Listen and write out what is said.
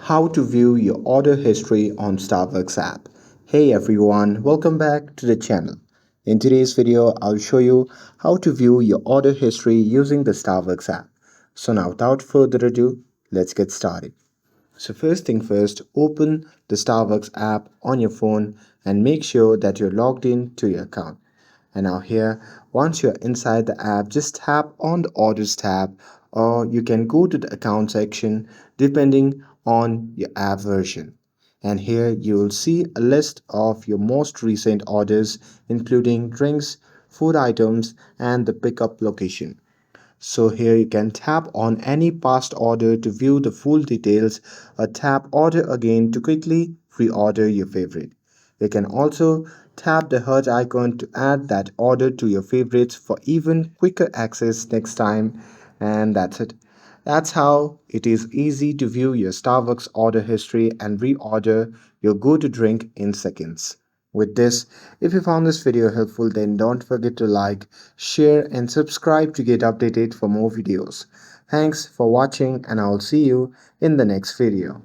How to view your order history on Starbucks app. Hey everyone, welcome back to the channel. In today's video, I'll show you how to view your order history using the Starbucks app. So now without further ado, let's get started. So first thing first, open the Starbucks app on your phone and make sure that you're logged in to your account. And now here, once you're inside the app, just tap on the orders tab or you can go to the account section depending on your app version. And here you will see a list of your most recent orders including drinks, food items and the pickup location. So here you can tap on any past order to view the full details or tap order again to quickly reorder your favorite. You can also tap the heart icon to add that order to your favorites for even quicker access next time, and that's it. That's how it is easy to view your Starbucks order history and reorder your go-to drink in seconds. With this, if you found this video helpful, then don't forget to like, share, and subscribe to get updated for more videos. Thanks for watching, and I'll see you in the next video.